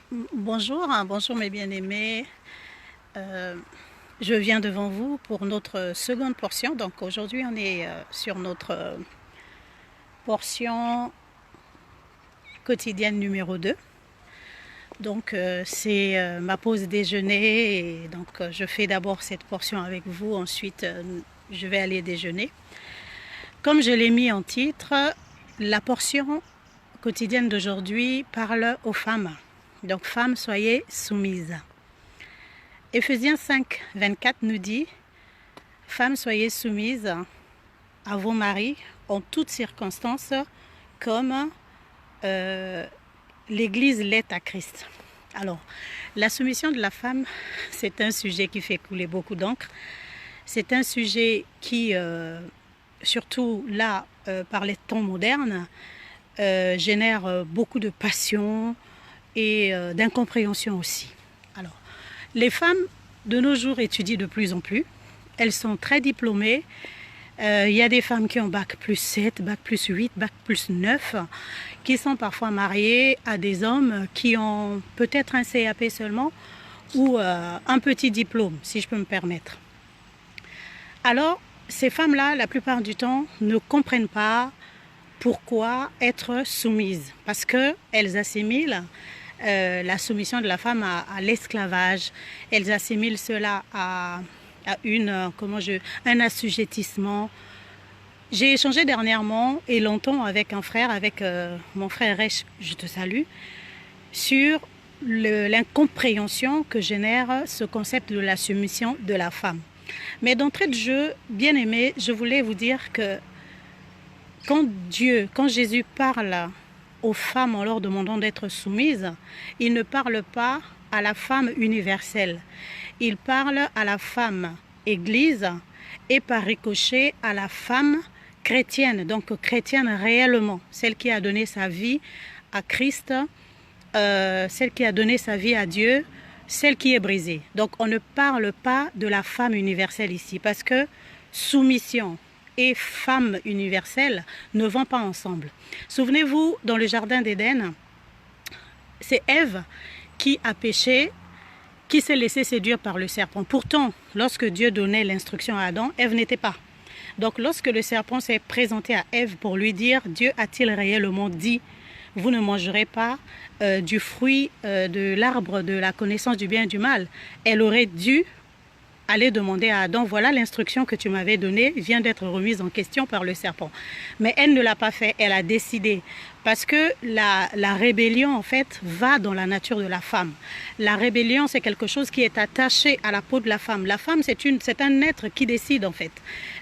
Bonjour, bonjour mes bien-aimés. Euh, je viens devant vous pour notre seconde portion. Donc aujourd'hui, on est sur notre portion quotidienne numéro 2. Donc c'est ma pause déjeuner et donc je fais d'abord cette portion avec vous. Ensuite, je vais aller déjeuner. Comme je l'ai mis en titre, la portion quotidienne d'aujourd'hui parle aux femmes. Donc femmes, soyez soumises. Éphésiens 5, 24 nous dit « Femmes, soyez soumises à vos maris en toutes circonstances comme l'Église l'est à Christ. » Alors, la soumission de la femme, c'est un sujet qui fait couler beaucoup d'encre. C'est un sujet qui, surtout là, par les temps modernes, génère beaucoup de passion et d'incompréhension aussi. Alors, les femmes de nos jours étudient de plus en plus. Elles sont très diplômées. Il y a des femmes qui ont bac plus 7, bac plus 8, bac plus 9, qui sont parfois mariées à des hommes qui ont peut-être un CAP seulement ou un petit diplôme, si je peux me permettre. Alors, ces femmes-là, la plupart du temps, ne comprennent pas pourquoi être soumises, parce qu'elles assimilent la soumission de la femme à l'esclavage. Elles assimilent cela à un assujettissement. J'ai échangé dernièrement et longtemps avec un frère, avec mon frère Reich, je te salue, sur l'incompréhension que génère ce concept de la soumission de la femme. Mais d'entrée de jeu, bien aimé, je voulais vous dire que quand Jésus parle aux femmes en leur demandant d'être soumises, il ne parle pas à la femme universelle. Il parle à la femme église et par ricochet à la femme chrétienne, donc chrétienne réellement, celle qui a donné sa vie à Christ, celle qui a donné sa vie à Dieu, celle qui est brisée. Donc on ne parle pas de la femme universelle ici, parce que soumission et femme universelle ne vont pas ensemble. Souvenez-vous, dans le jardin d'Éden, c'est Ève qui a péché, qui s'est laissée séduire par le serpent. Pourtant, lorsque Dieu donnait l'instruction à Adam, Ève n'était pas. Donc lorsque le serpent s'est présenté à Ève pour lui dire, Dieu a-t-il réellement dit, vous ne mangerez pas du fruit de l'arbre de la connaissance du bien et du mal, elle aurait dû aller demander à Adam, voilà l'instruction que tu m'avais donnée, vient d'être remise en question par le serpent. Mais elle ne l'a pas fait, elle a décidé. Parce que la rébellion, en fait, va dans la nature de la femme. La rébellion, c'est quelque chose qui est attaché à la peau de la femme. La femme, c'est un être qui décide, en fait.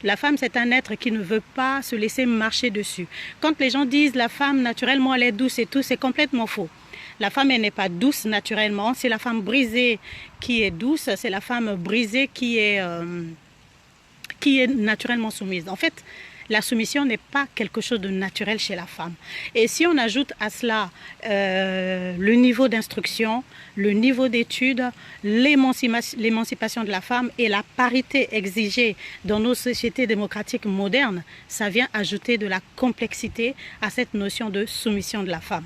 La femme, c'est un être qui ne veut pas se laisser marcher dessus. Quand les gens disent la femme, naturellement, elle est douce et tout, c'est complètement faux. La femme, elle n'est pas douce naturellement. C'est la femme brisée qui est douce. C'est la femme brisée qui est naturellement soumise. En fait, la soumission n'est pas quelque chose de naturel chez la femme. Et si on ajoute à cela le niveau d'instruction, le niveau d'études, l'émancipation de la femme et la parité exigée dans nos sociétés démocratiques modernes, ça vient ajouter de la complexité à cette notion de soumission de la femme.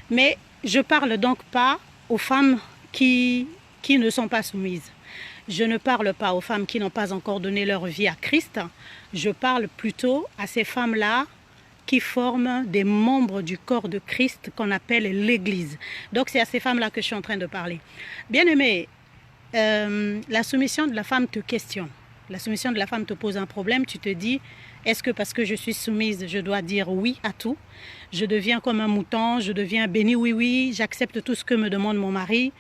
Mais je ne parle donc pas aux femmes qui ne sont pas soumises. Je ne parle pas aux femmes qui n'ont pas encore donné leur vie à Christ. Je parle plutôt à ces femmes-là qui forment des membres du corps de Christ qu'on appelle l'Église. Donc c'est à ces femmes-là que je suis en train de parler. Bien-aimés, la soumission de la femme te questionne. La soumission de la femme te pose un problème. Tu te dis, est-ce que parce que je suis soumise, je dois dire oui à tout? Je deviens comme un mouton, je deviens béni, oui, oui, j'accepte tout ce que me demande mon mari.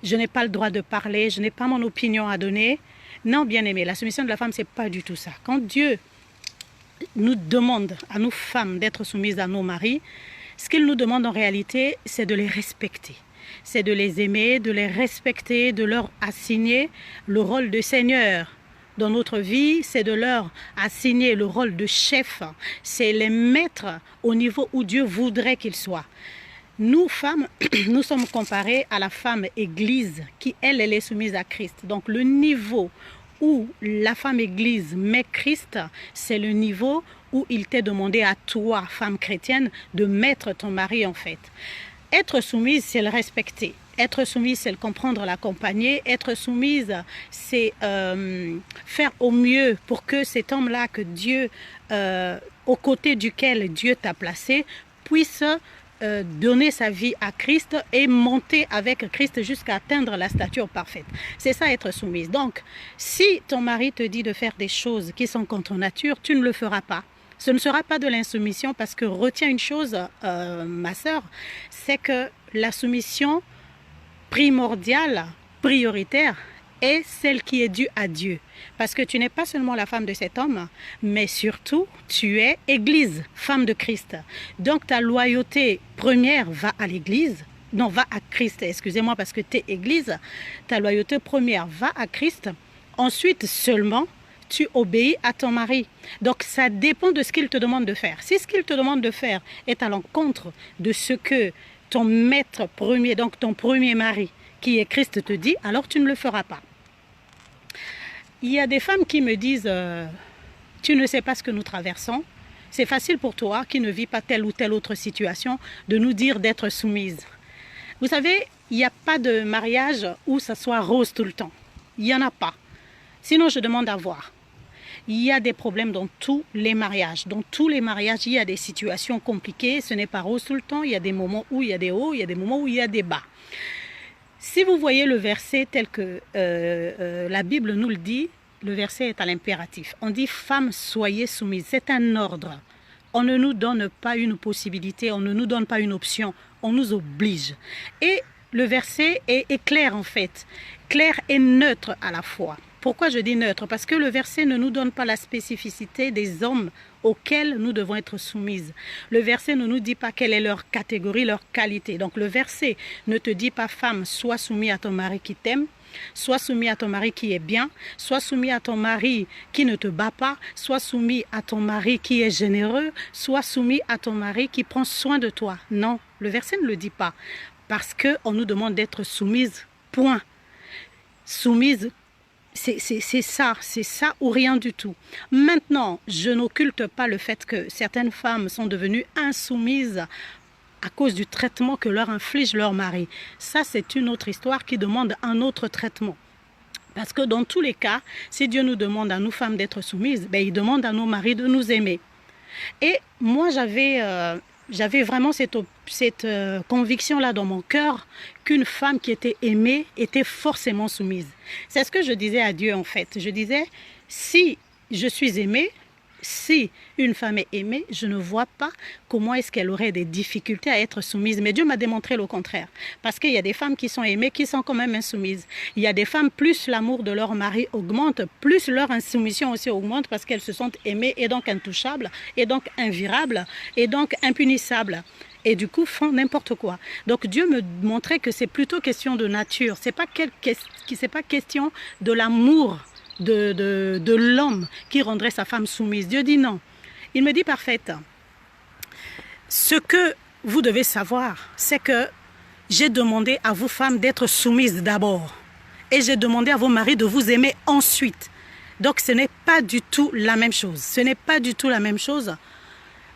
Je n'ai pas le droit de parler, je n'ai pas mon opinion à donner. Non, bien-aimé, la soumission de la femme, ce n'est pas du tout ça. Quand Dieu nous demande à nous femmes d'être soumises à nos maris, ce qu'il nous demande en réalité, c'est de les respecter. C'est de les aimer, de les respecter, de leur assigner le rôle de Seigneur. Dans notre vie, c'est de leur assigner le rôle de chef. C'est les mettre au niveau où Dieu voudrait qu'ils soient. Nous, femmes, nous sommes comparés à la femme église qui, elle est soumise à Christ. Donc le niveau où la femme église met Christ, c'est le niveau où il t'est demandé à toi, femme chrétienne, de mettre ton mari en fait. Être soumise, c'est le respecter. Être soumise, c'est le comprendre, l'accompagner. Être soumise, c'est faire au mieux pour que cet homme-là, que Dieu, aux côtés duquel Dieu t'a placé, puisse donner sa vie à Christ et monter avec Christ jusqu'à atteindre la stature parfaite. C'est ça, être soumise. Donc, si ton mari te dit de faire des choses qui sont contre nature, tu ne le feras pas. Ce ne sera pas de l'insoumission parce que retiens une chose, ma sœur, c'est que la soumission primordiale, prioritaire, est celle qui est due à Dieu. Parce que tu n'es pas seulement la femme de cet homme, mais surtout, tu es Église, femme de Christ. Donc ta loyauté première va à l'Église, non, va à Christ, excusez-moi, parce que tu es Église. Ta loyauté première va à Christ. Ensuite seulement, tu obéis à ton mari. Donc ça dépend de ce qu'il te demande de faire. Si ce qu'il te demande de faire est à l'encontre de ce que ton maître premier, donc ton premier mari, qui est Christ, te dit, alors tu ne le feras pas. Il y a des femmes qui me disent, tu ne sais pas ce que nous traversons. C'est facile pour toi, qui ne vis pas telle ou telle autre situation, de nous dire d'être soumise. Vous savez, il n'y a pas de mariage où ça soit rose tout le temps. Il n'y en a pas. Sinon, je demande à voir. Il y a des problèmes dans tous les mariages. Dans tous les mariages, il y a des situations compliquées. Ce n'est pas rose tout le temps. Il y a des moments où il y a des hauts, il y a des moments où il y a des bas. Si vous voyez le verset tel que la Bible nous le dit, le verset est à l'impératif. On dit « Femmes, soyez soumises ». C'est un ordre. On ne nous donne pas une possibilité, on ne nous donne pas une option, on nous oblige. Et le verset est clair en fait, clair et neutre à la fois. Pourquoi je dis neutre? Parce que le verset ne nous donne pas la spécificité des hommes auxquels nous devons être soumises. Le verset ne nous dit pas quelle est leur catégorie, leur qualité. Donc le verset ne te dit pas femme, sois soumis à ton mari qui t'aime, sois soumis à ton mari qui est bien, sois soumis à ton mari qui ne te bat pas, sois soumis à ton mari qui est généreux, sois soumis à ton mari qui prend soin de toi. Non, le verset ne le dit pas. Parce qu'on nous demande d'être soumise, point. Soumise, c'est ça ou rien du tout. Maintenant, je n'occulte pas le fait que certaines femmes sont devenues insoumises à cause du traitement que leur inflige leur mari. Ça, c'est une autre histoire qui demande un autre traitement. Parce que dans tous les cas, si Dieu nous demande à nous femmes d'être soumises, ben, il demande à nos maris de nous aimer. Et moi, j'avais vraiment cette conviction-là dans mon cœur qu'une femme qui était aimée était forcément soumise. C'est ce que je disais à Dieu en fait. Je disais, si je suis aimée, si une femme est aimée, je ne vois pas comment est-ce qu'elle aurait des difficultés à être soumise. Mais Dieu m'a démontré le contraire. Parce qu'il y a des femmes qui sont aimées, qui sont quand même insoumises. Il y a des femmes, plus l'amour de leur mari augmente, plus leur insoumission aussi augmente parce qu'elles se sentent aimées et donc intouchables, et donc invirables, et donc impunissables. Et du coup font n'importe quoi. Donc Dieu me montrait que c'est plutôt question de nature. C'est pas question de l'amour de l'homme qui rendrait sa femme soumise. Dieu dit non. Il me dit parfaite. Ce que vous devez savoir, c'est que j'ai demandé à vous femmes d'être soumises d'abord. Et j'ai demandé à vos maris de vous aimer ensuite. Donc ce n'est pas du tout la même chose. Ce n'est pas du tout la même chose.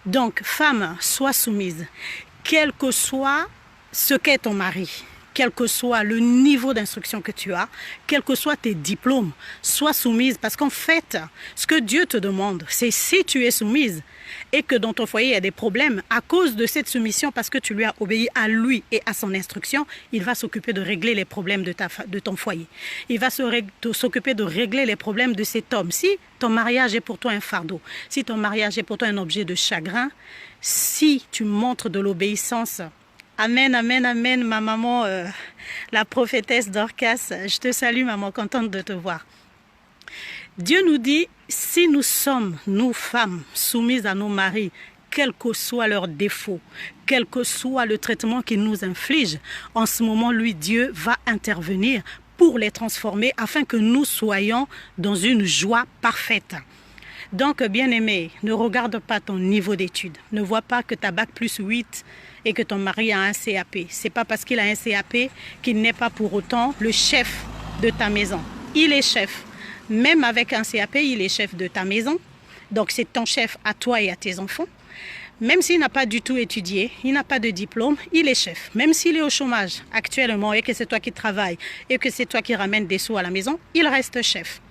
Donc, femme, sois soumise, quel que soit ce qu'est ton mari, quel que soit le niveau d'instruction que tu as, quels que soient tes diplômes, sois soumise. Parce qu'en fait, ce que Dieu te demande, c'est si tu es soumise et que dans ton foyer il y a des problèmes, à cause de cette soumission, parce que tu lui as obéi à lui et à son instruction, il va s'occuper de régler les problèmes de ton foyer. Il va s'occuper de régler les problèmes de cet homme. Si ton mariage est pour toi un fardeau, si ton mariage est pour toi un objet de chagrin, si tu montres de l'obéissance, amen, amen, amen, ma maman, la prophétesse Dorcas, je te salue maman, contente de te voir. Dieu nous dit, si nous sommes, nous femmes, soumises à nos maris, quels que soient leurs défauts, quel que soit le traitement qu'ils nous infligent, en ce moment, lui, Dieu va intervenir pour les transformer afin que nous soyons dans une joie parfaite. Donc, bien-aimé, ne regarde pas ton niveau d'études. Ne vois pas que tu as bac plus 8 et que ton mari a un CAP. Ce n'est pas parce qu'il a un CAP qu'il n'est pas pour autant le chef de ta maison. Il est chef. Même avec un CAP, il est chef de ta maison. Donc, c'est ton chef à toi et à tes enfants. Même s'il n'a pas du tout étudié, il n'a pas de diplôme, il est chef. Même s'il est au chômage actuellement et que c'est toi qui travailles et que c'est toi qui ramènes des sous à la maison, il reste chef.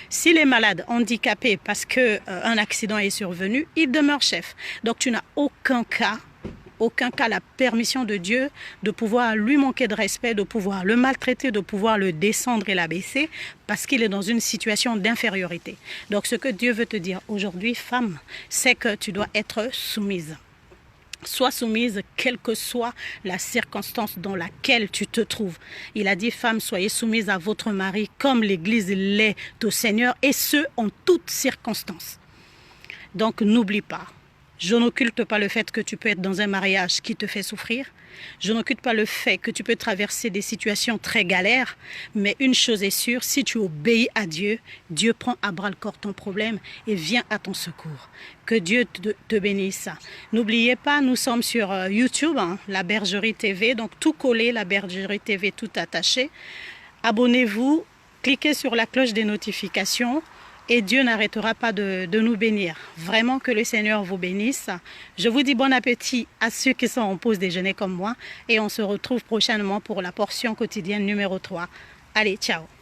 S'il est malade, handicapé parce qu'un accident est survenu, il demeure chef. Donc tu n'as aucun cas la permission de Dieu de pouvoir lui manquer de respect, de pouvoir le maltraiter, de pouvoir le descendre et l'abaisser parce qu'il est dans une situation d'infériorité. Donc ce que Dieu veut te dire aujourd'hui, femme, c'est que tu dois être soumise. Sois soumise, quelle que soit la circonstance dans laquelle tu te trouves. Il a dit, femme, soyez soumise à votre mari comme l'Église l'est au Seigneur, et ce, en toutes circonstances. Donc, n'oublie pas. Je n'occulte pas le fait que tu peux être dans un mariage qui te fait souffrir. Je n'occulte pas le fait que tu peux traverser des situations très galères. Mais une chose est sûre, si tu obéis à Dieu, Dieu prend à bras le corps ton problème et vient à ton secours. Que Dieu te bénisse. N'oubliez pas, nous sommes sur YouTube, la Bergerie TV. Donc tout collé, la Bergerie TV, tout attaché. Abonnez-vous, cliquez sur la cloche des notifications. Et Dieu n'arrêtera pas de nous bénir. Vraiment que le Seigneur vous bénisse. Je vous dis bon appétit à ceux qui sont en pause déjeuner comme moi. Et on se retrouve prochainement pour la portion quotidienne numéro 3. Allez, ciao!